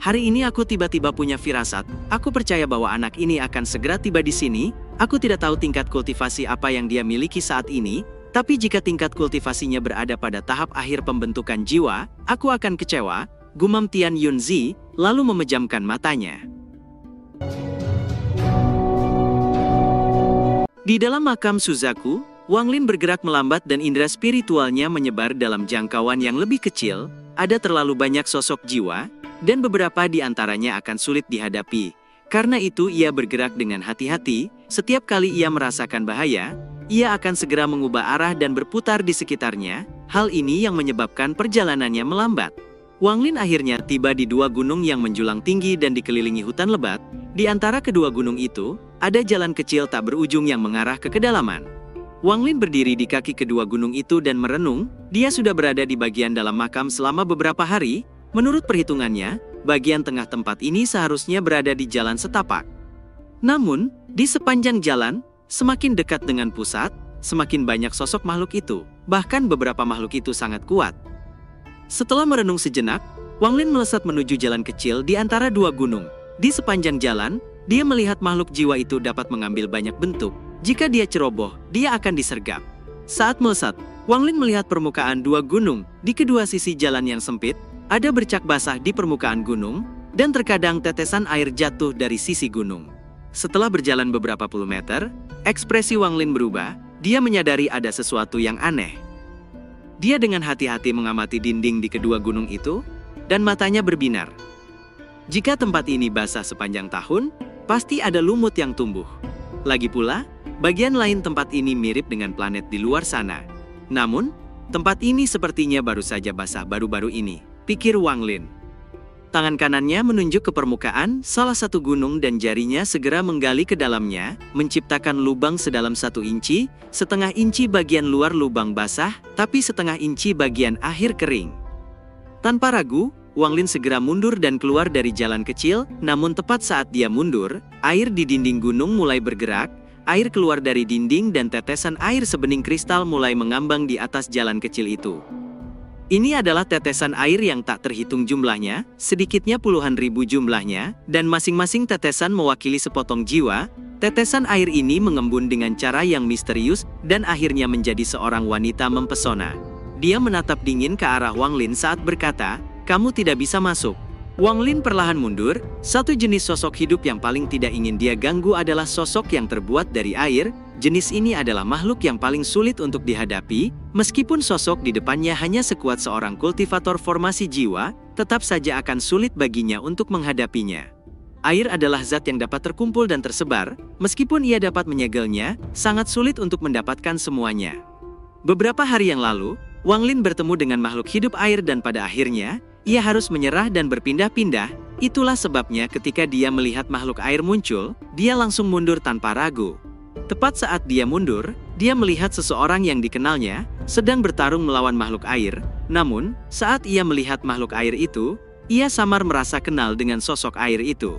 Hari ini aku tiba-tiba punya firasat. Aku percaya bahwa anak ini akan segera tiba di sini. Aku tidak tahu tingkat kultivasi apa yang dia miliki saat ini, tapi jika tingkat kultivasinya berada pada tahap akhir pembentukan jiwa, aku akan kecewa, gumam Tian Yunzi, lalu memejamkan matanya. Di dalam makam Suzaku, Wang Lin bergerak melambat dan indera spiritualnya menyebar dalam jangkauan yang lebih kecil. Ada terlalu banyak sosok jiwa, dan beberapa di antaranya akan sulit dihadapi. Karena itu ia bergerak dengan hati-hati, setiap kali ia merasakan bahaya, ia akan segera mengubah arah dan berputar di sekitarnya. Hal ini yang menyebabkan perjalanannya melambat. Wang Lin akhirnya tiba di dua gunung yang menjulang tinggi dan dikelilingi hutan lebat. Di antara kedua gunung itu, ada jalan kecil tak berujung yang mengarah ke kedalaman. Wang Lin berdiri di kaki kedua gunung itu dan merenung. Dia sudah berada di bagian dalam makam selama beberapa hari. Menurut perhitungannya, bagian tengah tempat ini seharusnya berada di jalan setapak. Namun, di sepanjang jalan, semakin dekat dengan pusat, semakin banyak sosok makhluk itu. Bahkan beberapa makhluk itu sangat kuat. Setelah merenung sejenak, Wang Lin melesat menuju jalan kecil di antara dua gunung. Di sepanjang jalan, dia melihat makhluk jiwa itu dapat mengambil banyak bentuk. Jika dia ceroboh, dia akan disergap. Saat melesat, Wang Lin melihat permukaan dua gunung. Di kedua sisi jalan yang sempit, ada bercak basah di permukaan gunung, dan terkadang tetesan air jatuh dari sisi gunung. Setelah berjalan beberapa puluh meter, ekspresi Wang Lin berubah. Dia menyadari ada sesuatu yang aneh. Dia dengan hati-hati mengamati dinding di kedua gunung itu, dan matanya berbinar. Jika tempat ini basah sepanjang tahun, pasti ada lumut yang tumbuh. Lagi pula, bagian lain tempat ini mirip dengan planet di luar sana. Namun, tempat ini sepertinya baru saja basah baru-baru ini, pikir Wang Lin. Tangan kanannya menunjuk ke permukaan salah satu gunung dan jarinya segera menggali ke dalamnya, menciptakan lubang sedalam 1 inci, setengah inci bagian luar lubang basah, tapi setengah inci bagian akhir kering. Tanpa ragu, Wang Lin segera mundur dan keluar dari jalan kecil, namun tepat saat dia mundur, air di dinding gunung mulai bergerak, air keluar dari dinding dan tetesan air sebening kristal mulai mengambang di atas jalan kecil itu. Ini adalah tetesan air yang tak terhitung jumlahnya, sedikitnya puluhan ribu jumlahnya, dan masing-masing tetesan mewakili sepotong jiwa. Tetesan air ini mengembun dengan cara yang misterius, dan akhirnya menjadi seorang wanita mempesona. Dia menatap dingin ke arah Wang Lin saat berkata, "Kamu tidak bisa masuk." Wang Lin perlahan mundur. Satu jenis sosok hidup yang paling tidak ingin dia ganggu adalah sosok yang terbuat dari air. Jenis ini adalah makhluk yang paling sulit untuk dihadapi. Meskipun sosok di depannya hanya sekuat seorang kultivator formasi jiwa, tetap saja akan sulit baginya untuk menghadapinya. Air adalah zat yang dapat terkumpul dan tersebar. Meskipun ia dapat menyegelnya, sangat sulit untuk mendapatkan semuanya. Beberapa hari yang lalu, Wang Lin bertemu dengan makhluk hidup air dan pada akhirnya, ia harus menyerah dan berpindah-pindah. Itulah sebabnya ketika dia melihat makhluk air muncul, dia langsung mundur tanpa ragu. Tepat saat dia mundur, dia melihat seseorang yang dikenalnya sedang bertarung melawan makhluk air. Namun, saat ia melihat makhluk air itu, ia samar merasa kenal dengan sosok air itu.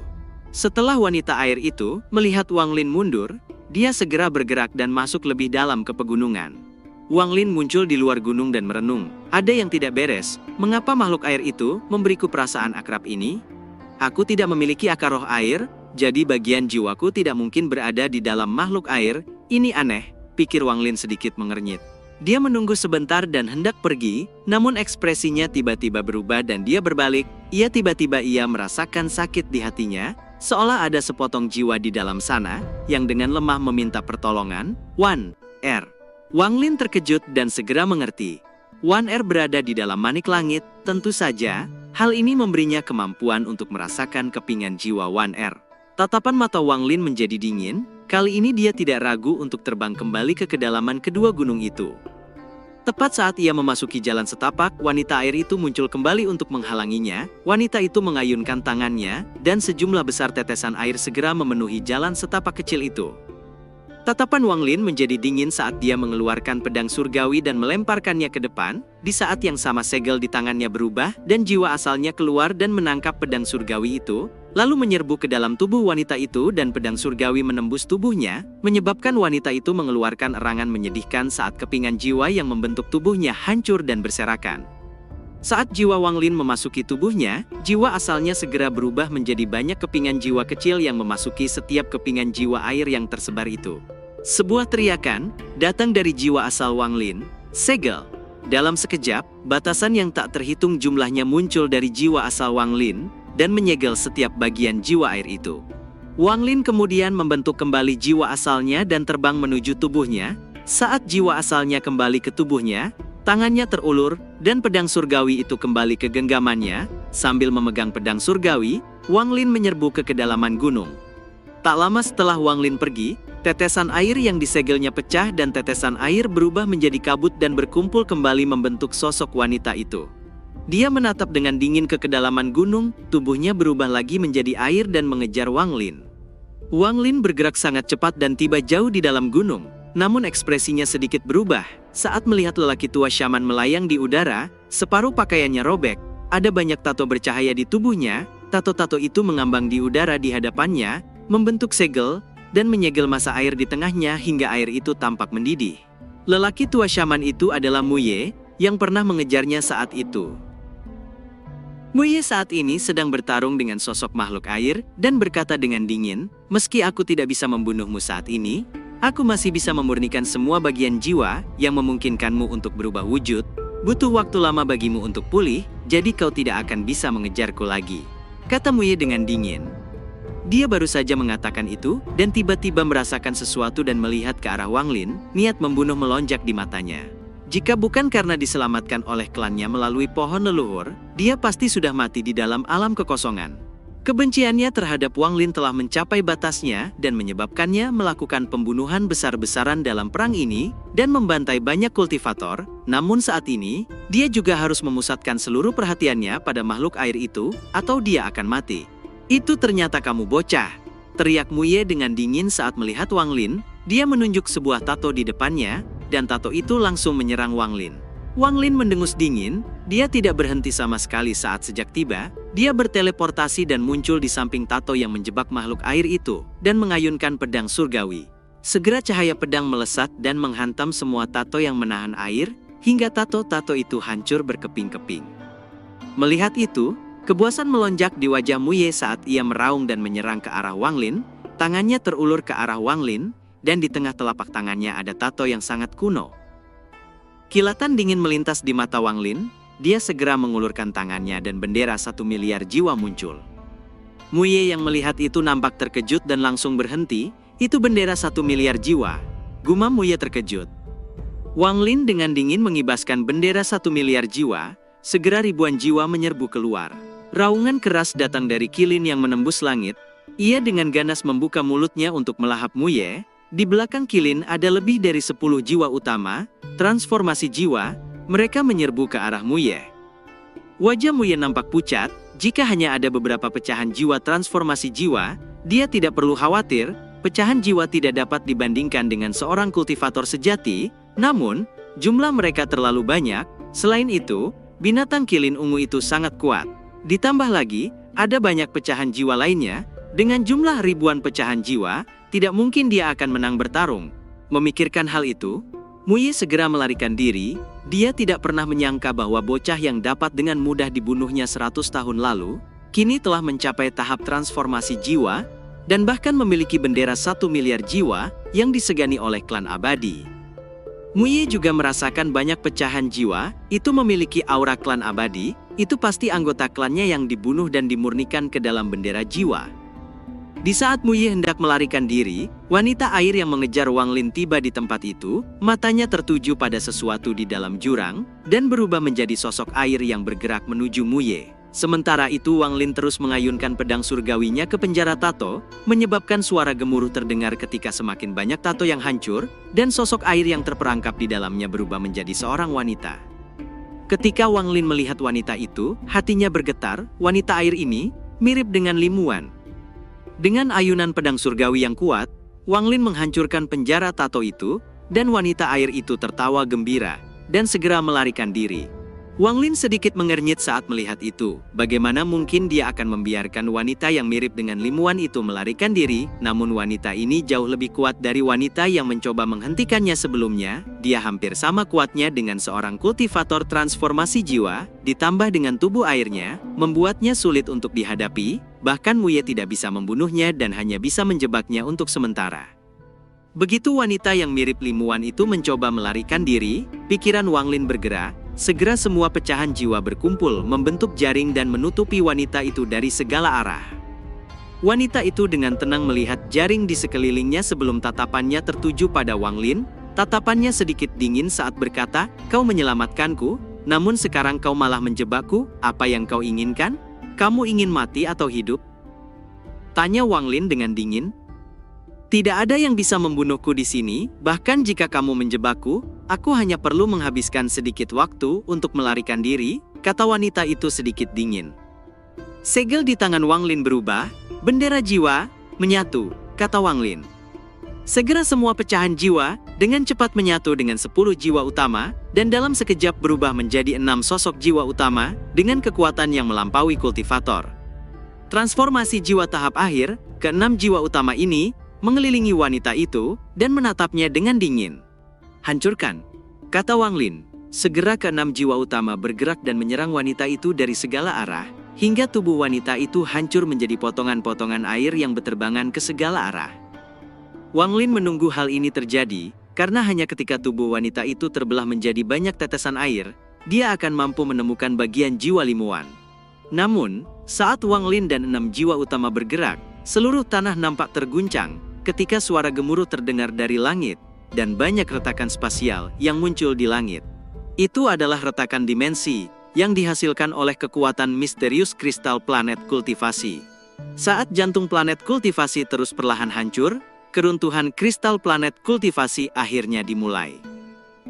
Setelah wanita air itu melihat Wang Lin mundur, dia segera bergerak dan masuk lebih dalam ke pegunungan. Wang Lin muncul di luar gunung dan merenung. Ada yang tidak beres. Mengapa makhluk air itu memberiku perasaan akrab ini? Aku tidak memiliki akar roh air, jadi bagian jiwaku tidak mungkin berada di dalam makhluk air. Ini aneh, pikir Wang Lin sedikit mengernyit. Dia menunggu sebentar dan hendak pergi, namun ekspresinya tiba-tiba berubah dan dia berbalik. Tiba-tiba ia merasakan sakit di hatinya, seolah ada sepotong jiwa di dalam sana, yang dengan lemah meminta pertolongan. Wan Er. Wang Lin terkejut dan segera mengerti. Wan Er berada di dalam manik langit, tentu saja, hal ini memberinya kemampuan untuk merasakan kepingan jiwa Wan Er. Tatapan mata Wang Lin menjadi dingin, kali ini dia tidak ragu untuk terbang kembali ke kedalaman kedua gunung itu. Tepat saat ia memasuki jalan setapak, wanita air itu muncul kembali untuk menghalanginya. Wanita itu mengayunkan tangannya, dan sejumlah besar tetesan air segera memenuhi jalan setapak kecil itu. Tatapan Wang Lin menjadi dingin saat dia mengeluarkan pedang surgawi dan melemparkannya ke depan. Di saat yang sama segel di tangannya berubah dan jiwa asalnya keluar dan menangkap pedang surgawi itu. lalu menyerbu ke dalam tubuh wanita itu dan pedang surgawi menembus tubuhnya, menyebabkan wanita itu mengeluarkan erangan menyedihkan saat kepingan jiwa yang membentuk tubuhnya hancur dan berserakan. Saat jiwa Wang Lin memasuki tubuhnya, jiwa asalnya segera berubah menjadi banyak kepingan jiwa kecil yang memasuki setiap kepingan jiwa air yang tersebar itu. Sebuah teriakan datang dari jiwa asal Wang Lin, "Segel!" Dalam sekejap, batasan yang tak terhitung jumlahnya muncul dari jiwa asal Wang Lin dan menyegel setiap bagian jiwa air itu. Wang Lin kemudian membentuk kembali jiwa asalnya dan terbang menuju tubuhnya. Saat jiwa asalnya kembali ke tubuhnya, tangannya terulur, dan pedang surgawi itu kembali ke genggamannya. Sambil memegang pedang surgawi, Wang Lin menyerbu ke kedalaman gunung. Tak lama setelah Wang Lin pergi, tetesan air yang disegelnya pecah dan tetesan air berubah menjadi kabut dan berkumpul kembali membentuk sosok wanita itu. Dia menatap dengan dingin ke kedalaman gunung, tubuhnya berubah lagi menjadi air dan mengejar Wang Lin. Wang Lin bergerak sangat cepat dan tiba jauh di dalam gunung. Namun ekspresinya sedikit berubah saat melihat lelaki tua syaman melayang di udara, separuh pakaiannya robek, ada banyak tato bercahaya di tubuhnya, tato-tato itu mengambang di udara di hadapannya, membentuk segel, dan menyegel masa air di tengahnya hingga air itu tampak mendidih. Lelaki tua syaman itu adalah Mu Ye, yang pernah mengejarnya saat itu. Mu Ye saat ini sedang bertarung dengan sosok makhluk air, dan berkata dengan dingin, "Meski aku tidak bisa membunuhmu saat ini, aku masih bisa memurnikan semua bagian jiwa yang memungkinkanmu untuk berubah wujud. Butuh waktu lama bagimu untuk pulih, jadi kau tidak akan bisa mengejarku lagi," kata Mu Ye dengan dingin. Dia baru saja mengatakan itu, dan tiba-tiba merasakan sesuatu dan melihat ke arah Wang Lin, niat membunuh melonjak di matanya. Jika bukan karena diselamatkan oleh klannya melalui pohon leluhur, dia pasti sudah mati di dalam alam kekosongan. Kebenciannya terhadap Wang Lin telah mencapai batasnya dan menyebabkannya melakukan pembunuhan besar-besaran dalam perang ini dan membantai banyak kultivator. Namun saat ini, dia juga harus memusatkan seluruh perhatiannya pada makhluk air itu, atau dia akan mati. "Itu ternyata kamu bocah!" teriak Mu Ye dengan dingin saat melihat Wang Lin. Dia menunjuk sebuah tato di depannya, dan tato itu langsung menyerang Wang Lin. Wang Lin mendengus dingin, dia tidak berhenti sama sekali saat sejak tiba, dia berteleportasi dan muncul di samping tato yang menjebak makhluk air itu, dan mengayunkan pedang surgawi. Segera cahaya pedang melesat dan menghantam semua tato yang menahan air, hingga tato-tato itu hancur berkeping-keping. Melihat itu, kepuasan melonjak di wajah Mu Ye saat ia meraung dan menyerang ke arah Wang Lin. Tangannya terulur ke arah Wang Lin, dan di tengah telapak tangannya ada tato yang sangat kuno. Kilatan dingin melintas di mata Wang Lin, dia segera mengulurkan tangannya dan bendera 1 miliar jiwa muncul. Mu Ye yang melihat itu nampak terkejut dan langsung berhenti, "Itu bendera 1 miliar jiwa," gumam Mu Ye terkejut. Wang Lin dengan dingin mengibaskan bendera 1 miliar jiwa, segera ribuan jiwa menyerbu keluar. Raungan keras datang dari Qilin yang menembus langit, ia dengan ganas membuka mulutnya untuk melahap Mu Ye. Di belakang Qilin ada lebih dari 10 jiwa utama, transformasi jiwa, mereka menyerbu ke arah Mu Ye. Wajah Mu Ye nampak pucat, jika hanya ada beberapa pecahan jiwa transformasi jiwa, dia tidak perlu khawatir, pecahan jiwa tidak dapat dibandingkan dengan seorang kultivator sejati, namun, jumlah mereka terlalu banyak. Selain itu, binatang Qilin ungu itu sangat kuat. Ditambah lagi, ada banyak pecahan jiwa lainnya, dengan jumlah ribuan pecahan jiwa, tidak mungkin dia akan menang bertarung. Memikirkan hal itu, Mu Ye segera melarikan diri. Dia tidak pernah menyangka bahwa bocah yang dapat dengan mudah dibunuhnya 100 tahun lalu, kini telah mencapai tahap transformasi jiwa, dan bahkan memiliki bendera 1 miliar jiwa yang disegani oleh klan abadi. Mu Ye juga merasakan banyak pecahan jiwa, itu memiliki aura klan abadi, itu pasti anggota klannya yang dibunuh dan dimurnikan ke dalam bendera jiwa. Di saat Mu Ye hendak melarikan diri, wanita air yang mengejar Wang Lin tiba di tempat itu, matanya tertuju pada sesuatu di dalam jurang, dan berubah menjadi sosok air yang bergerak menuju Mu Ye. Sementara itu Wang Lin terus mengayunkan pedang surgawinya ke penjara tato, menyebabkan suara gemuruh terdengar ketika semakin banyak tato yang hancur, dan sosok air yang terperangkap di dalamnya berubah menjadi seorang wanita. Ketika Wang Lin melihat wanita itu, hatinya bergetar. Wanita air ini mirip dengan Limuan. Dengan ayunan pedang surgawi yang kuat, Wang Lin menghancurkan penjara tato itu, dan wanita air itu tertawa gembira, dan segera melarikan diri. Wang Lin sedikit mengernyit saat melihat itu. Bagaimana mungkin dia akan membiarkan wanita yang mirip dengan Lim Wan itu melarikan diri, namun wanita ini jauh lebih kuat dari wanita yang mencoba menghentikannya sebelumnya. Dia hampir sama kuatnya dengan seorang kultivator transformasi jiwa, ditambah dengan tubuh airnya, membuatnya sulit untuk dihadapi, bahkan Muye tidak bisa membunuhnya dan hanya bisa menjebaknya untuk sementara. Begitu wanita yang mirip Lim Wan itu mencoba melarikan diri, pikiran Wang Lin bergerak. Segera semua pecahan jiwa berkumpul membentuk jaring dan menutupi wanita itu dari segala arah. Wanita itu dengan tenang melihat jaring di sekelilingnya sebelum tatapannya tertuju pada Wang Lin. Tatapannya sedikit dingin saat berkata, "Kau menyelamatkanku, namun sekarang kau malah menjebakku. Apa yang kau inginkan? Kamu ingin mati atau hidup?" Tanya Wang Lin dengan dingin. "Tidak ada yang bisa membunuhku di sini, bahkan jika kamu menjebakku, aku hanya perlu menghabiskan sedikit waktu untuk melarikan diri," kata wanita itu sedikit dingin. Segel di tangan Wang Lin berubah, "Bendera jiwa, menyatu," kata Wang Lin. Segera semua pecahan jiwa, dengan cepat menyatu dengan 10 jiwa utama, dan dalam sekejap berubah menjadi 6 sosok jiwa utama, dengan kekuatan yang melampaui kultivator. Transformasi jiwa tahap akhir, ke-6 jiwa utama ini, mengelilingi wanita itu, dan menatapnya dengan dingin. "Hancurkan," kata Wang Lin. Segera ke-6 jiwa utama bergerak dan menyerang wanita itu dari segala arah, hingga tubuh wanita itu hancur menjadi potongan-potongan air yang berterbangan ke segala arah. Wang Lin menunggu hal ini terjadi, karena hanya ketika tubuh wanita itu terbelah menjadi banyak tetesan air, dia akan mampu menemukan bagian jiwa Lim Wan. Namun, saat Wang Lin dan 6 jiwa utama bergerak, seluruh tanah nampak terguncang, ketika suara gemuruh terdengar dari langit, dan banyak retakan spasial yang muncul di langit. Itu adalah retakan dimensi, yang dihasilkan oleh kekuatan misterius kristal planet kultivasi. Saat jantung planet kultivasi terus perlahan hancur, keruntuhan kristal planet kultivasi akhirnya dimulai.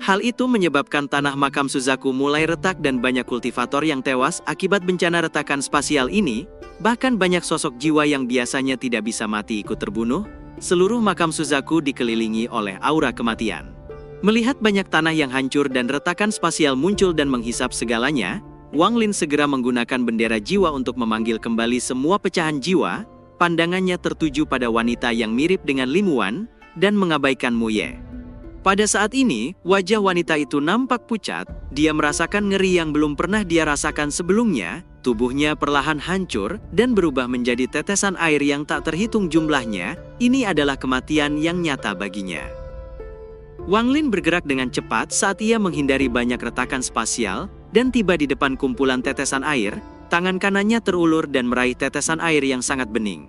Hal itu menyebabkan tanah makam Suzaku mulai retak dan banyak kultivator yang tewas akibat bencana retakan spasial ini, bahkan banyak sosok jiwa yang biasanya tidak bisa mati ikut terbunuh. Seluruh makam Suzaku dikelilingi oleh aura kematian. Melihat banyak tanah yang hancur dan retakan spasial muncul dan menghisap segalanya, Wang Lin segera menggunakan bendera jiwa untuk memanggil kembali semua pecahan jiwa. Pandangannya tertuju pada wanita yang mirip dengan Lim Wan, dan mengabaikan Muye. Pada saat ini, wajah wanita itu nampak pucat, dia merasakan ngeri yang belum pernah dia rasakan sebelumnya, tubuhnya perlahan hancur, dan berubah menjadi tetesan air yang tak terhitung jumlahnya. Ini adalah kematian yang nyata baginya. Wang Lin bergerak dengan cepat saat ia menghindari banyak retakan spasial, dan tiba di depan kumpulan tetesan air, tangan kanannya terulur dan meraih tetesan air yang sangat bening.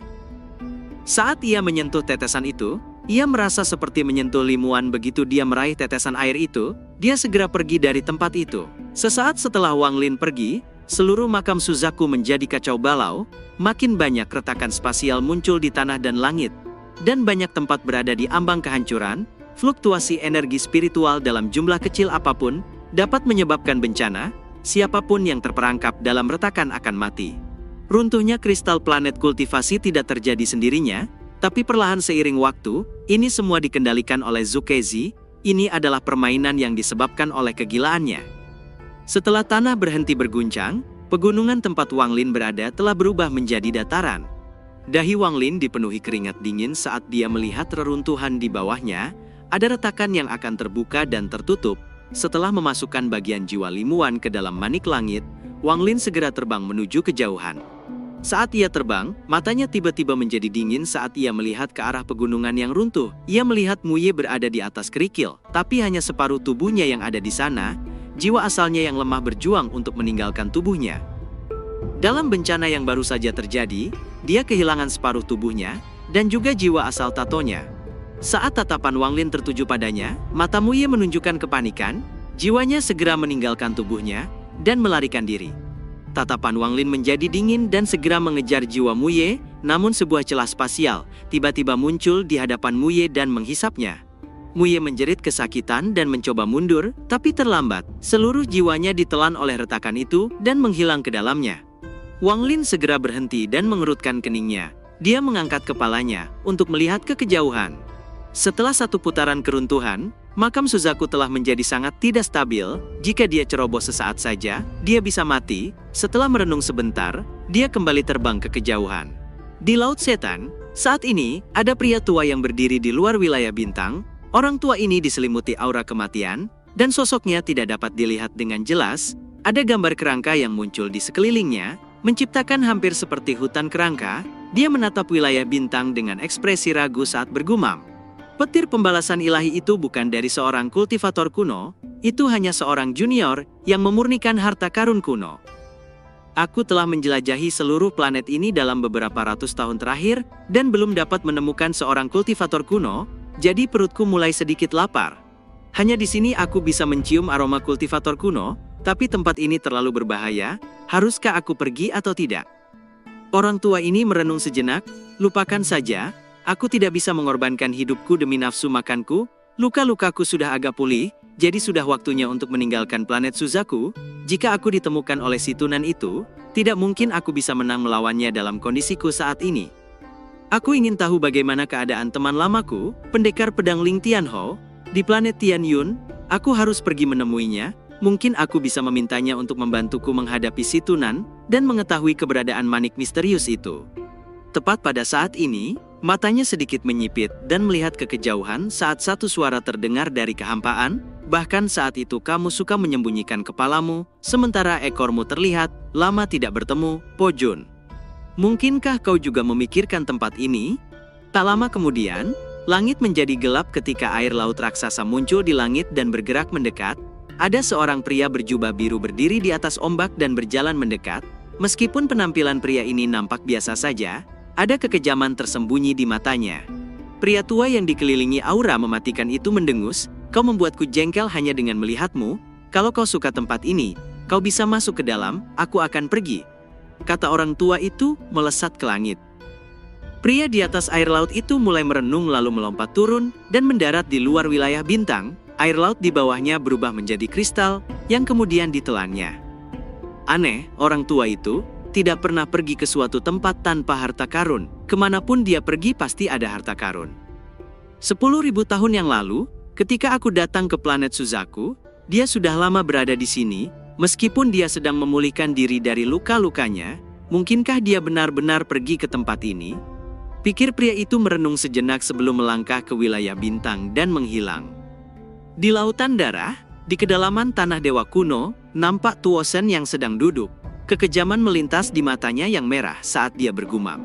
Saat ia menyentuh tetesan itu, ia merasa seperti menyentuh Lim Wan. Begitu dia meraih tetesan air itu, dia segera pergi dari tempat itu. Sesaat setelah Wang Lin pergi, seluruh makam Suzaku menjadi kacau balau, makin banyak retakan spasial muncul di tanah dan langit, dan banyak tempat berada di ambang kehancuran. Fluktuasi energi spiritual dalam jumlah kecil apapun dapat menyebabkan bencana. Siapapun yang terperangkap dalam retakan akan mati. Runtuhnya kristal planet kultivasi tidak terjadi sendirinya, tapi perlahan seiring waktu, ini semua dikendalikan oleh Zukezi. Ini adalah permainan yang disebabkan oleh kegilaannya. Setelah tanah berhenti berguncang, pegunungan tempat Wang Lin berada telah berubah menjadi dataran. Dahi Wang Lin dipenuhi keringat dingin saat dia melihat reruntuhan di bawahnya. Ada retakan yang akan terbuka dan tertutup. Setelah memasukkan bagian jiwa Lim Wan ke dalam manik langit, Wang Lin segera terbang menuju kejauhan. Saat ia terbang, matanya tiba-tiba menjadi dingin saat ia melihat ke arah pegunungan yang runtuh. Ia melihat Muye berada di atas kerikil, tapi hanya separuh tubuhnya yang ada di sana. Jiwa asalnya yang lemah berjuang untuk meninggalkan tubuhnya. Dalam bencana yang baru saja terjadi, dia kehilangan separuh tubuhnya, dan juga jiwa asal tatonya. Saat tatapan Wang Lin tertuju padanya, mata Muye menunjukkan kepanikan. Jiwanya segera meninggalkan tubuhnya, dan melarikan diri. Tatapan Wang Lin menjadi dingin dan segera mengejar jiwa Muye, namun sebuah celah spasial tiba-tiba muncul di hadapan Muye dan menghisapnya. Muye menjerit kesakitan dan mencoba mundur, tapi terlambat. Seluruh jiwanya ditelan oleh retakan itu dan menghilang ke dalamnya. Wang Lin segera berhenti dan mengerutkan keningnya. Dia mengangkat kepalanya untuk melihat ke kejauhan. Setelah satu putaran keruntuhan, Makam Suzaku telah menjadi sangat tidak stabil. Jika dia ceroboh sesaat saja, dia bisa mati. Setelah merenung sebentar, dia kembali terbang ke kejauhan. Di Laut Setan, saat ini, ada pria tua yang berdiri di luar wilayah bintang. Orang tua ini diselimuti aura kematian, dan sosoknya tidak dapat dilihat dengan jelas. Ada gambar kerangka yang muncul di sekelilingnya, menciptakan hampir seperti hutan kerangka. Dia menatap wilayah bintang dengan ekspresi ragu saat bergumam. Petir pembalasan ilahi itu bukan dari seorang kultivator kuno, itu hanya seorang junior yang memurnikan harta karun kuno. Aku telah menjelajahi seluruh planet ini dalam beberapa ratus tahun terakhir, dan belum dapat menemukan seorang kultivator kuno, jadi perutku mulai sedikit lapar. Hanya di sini aku bisa mencium aroma kultivator kuno, tapi tempat ini terlalu berbahaya, haruskah aku pergi atau tidak? Orang tua ini merenung sejenak, lupakan saja. Aku tidak bisa mengorbankan hidupku demi nafsu makanku, luka-lukaku sudah agak pulih, jadi sudah waktunya untuk meninggalkan planet Suzaku. Jika aku ditemukan oleh si Tunan itu, tidak mungkin aku bisa menang melawannya dalam kondisiku saat ini. Aku ingin tahu bagaimana keadaan teman lamaku, pendekar pedang Ling Tianhou, di planet Tianyun. Aku harus pergi menemuinya, mungkin aku bisa memintanya untuk membantuku menghadapi si Tunan, dan mengetahui keberadaan manik misterius itu. Tepat pada saat ini, matanya sedikit menyipit dan melihat ke kejauhan saat satu suara terdengar dari kehampaan. Bahkan saat itu kamu suka menyembunyikan kepalamu, sementara ekormu terlihat. Lama tidak bertemu, Po Jun. Mungkinkah kau juga memikirkan tempat ini? Tak lama kemudian, langit menjadi gelap ketika air laut raksasa muncul di langit dan bergerak mendekat. Ada seorang pria berjubah biru berdiri di atas ombak dan berjalan mendekat. Meskipun penampilan pria ini nampak biasa saja, ada kekejaman tersembunyi di matanya. Pria tua yang dikelilingi aura mematikan itu mendengus, "Kau membuatku jengkel hanya dengan melihatmu. Kalau kau suka tempat ini, kau bisa masuk ke dalam, aku akan pergi," kata orang tua itu melesat ke langit. Pria di atas air laut itu mulai merenung lalu melompat turun dan mendarat di luar wilayah bintang. Air laut di bawahnya berubah menjadi kristal yang kemudian ditelannya. Aneh, orang tua itu tidak pernah pergi ke suatu tempat tanpa harta karun. Kemanapun dia pergi pasti ada harta karun. 10.000 tahun yang lalu, ketika aku datang ke planet Suzaku, dia sudah lama berada di sini. Meskipun dia sedang memulihkan diri dari luka-lukanya, mungkinkah dia benar-benar pergi ke tempat ini? Pikir pria itu merenung sejenak sebelum melangkah ke wilayah bintang dan menghilang. Di lautan darah, di kedalaman tanah dewa kuno, nampak Tuosen yang sedang duduk. Kekejaman melintas di matanya yang merah saat dia bergumam.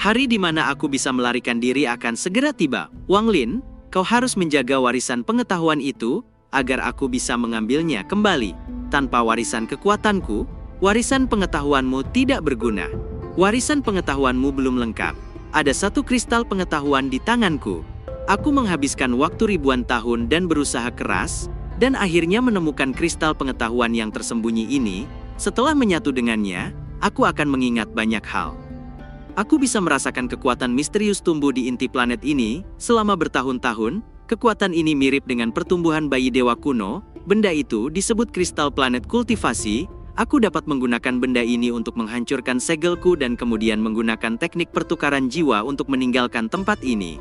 Hari di mana aku bisa melarikan diri akan segera tiba. Wang Lin, kau harus menjaga warisan pengetahuan itu, agar aku bisa mengambilnya kembali. Tanpa warisan kekuatanku, warisan pengetahuanmu tidak berguna. Warisan pengetahuanmu belum lengkap. Ada satu kristal pengetahuan di tanganku. Aku menghabiskan waktu ribuan tahun dan berusaha keras, dan akhirnya menemukan kristal pengetahuan yang tersembunyi ini. Setelah menyatu dengannya, aku akan mengingat banyak hal. Aku bisa merasakan kekuatan misterius tumbuh di inti planet ini selama bertahun-tahun. Kekuatan ini mirip dengan pertumbuhan bayi dewa kuno. Benda itu disebut kristal planet kultivasi. Aku dapat menggunakan benda ini untuk menghancurkan segelku dan kemudian menggunakan teknik pertukaran jiwa untuk meninggalkan tempat ini.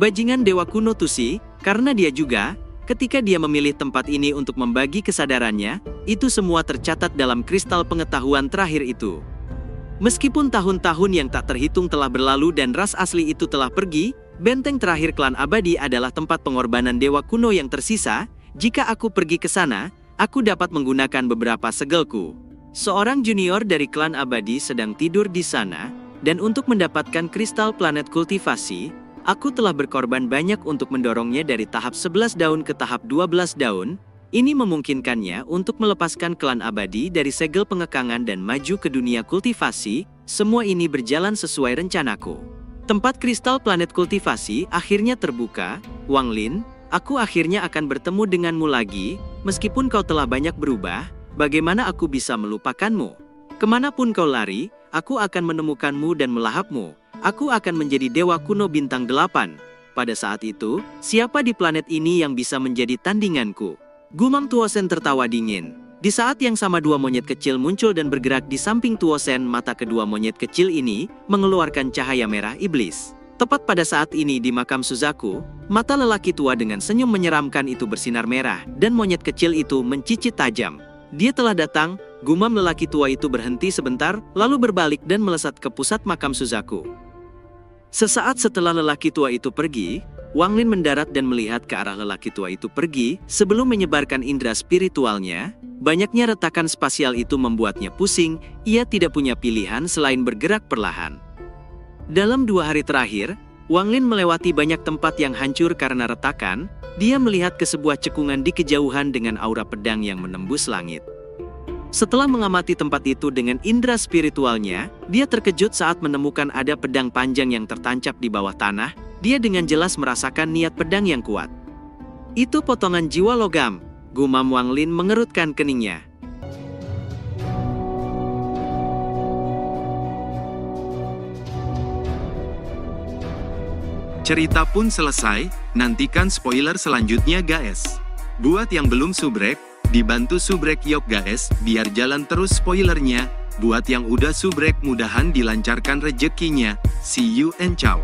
Bajingan dewa kuno Tusi, karena dia juga, ketika dia memilih tempat ini untuk membagi kesadarannya, itu semua tercatat dalam kristal pengetahuan terakhir itu. Meskipun tahun-tahun yang tak terhitung telah berlalu dan ras asli itu telah pergi, benteng terakhir klan abadi adalah tempat pengorbanan dewa kuno yang tersisa. Jika aku pergi ke sana, aku dapat menggunakan beberapa segelku. Seorang junior dari klan abadi sedang tidur di sana, dan untuk mendapatkan kristal planet kultivasi, aku telah berkorban banyak untuk mendorongnya dari tahap 11 daun ke tahap 12 daun. Ini memungkinkannya untuk melepaskan klan abadi dari segel pengekangan dan maju ke dunia kultivasi. Semua ini berjalan sesuai rencanaku. Tempat kristal planet kultivasi akhirnya terbuka. Wang Lin, aku akhirnya akan bertemu denganmu lagi. Meskipun kau telah banyak berubah, bagaimana aku bisa melupakanmu? Kemanapun kau lari, aku akan menemukanmu dan melahapmu. Aku akan menjadi dewa kuno bintang 8. Pada saat itu, siapa di planet ini yang bisa menjadi tandinganku? Gumam Tuosen tertawa dingin. Di saat yang sama dua monyet kecil muncul dan bergerak di samping Tuosen. Mata kedua monyet kecil ini mengeluarkan cahaya merah iblis. Tepat pada saat ini di makam Suzaku, mata lelaki tua dengan senyum menyeramkan itu bersinar merah, dan monyet kecil itu mencicit tajam. Dia telah datang, gumam lelaki tua itu berhenti sebentar, lalu berbalik dan melesat ke pusat makam Suzaku. Sesaat setelah lelaki tua itu pergi, Wang Lin mendarat dan melihat ke arah lelaki tua itu pergi, sebelum menyebarkan indera spiritualnya. Banyaknya retakan spasial itu membuatnya pusing, ia tidak punya pilihan selain bergerak perlahan. Dalam 2 hari terakhir, Wang Lin melewati banyak tempat yang hancur karena retakan. Dia melihat ke sebuah cekungan di kejauhan dengan aura pedang yang menembus langit. Setelah mengamati tempat itu dengan indera spiritualnya, dia terkejut saat menemukan ada pedang panjang yang tertancap di bawah tanah. Dia dengan jelas merasakan niat pedang yang kuat. Itu potongan jiwa logam, gumam Wang Lin mengerutkan keningnya. Cerita pun selesai, nantikan spoiler selanjutnya guys. Buat yang belum subrek, dibantu subrek yok guys, biar jalan terus spoilernya. Buat yang udah subrek mudahan dilancarkan rezekinya. See you and ciao.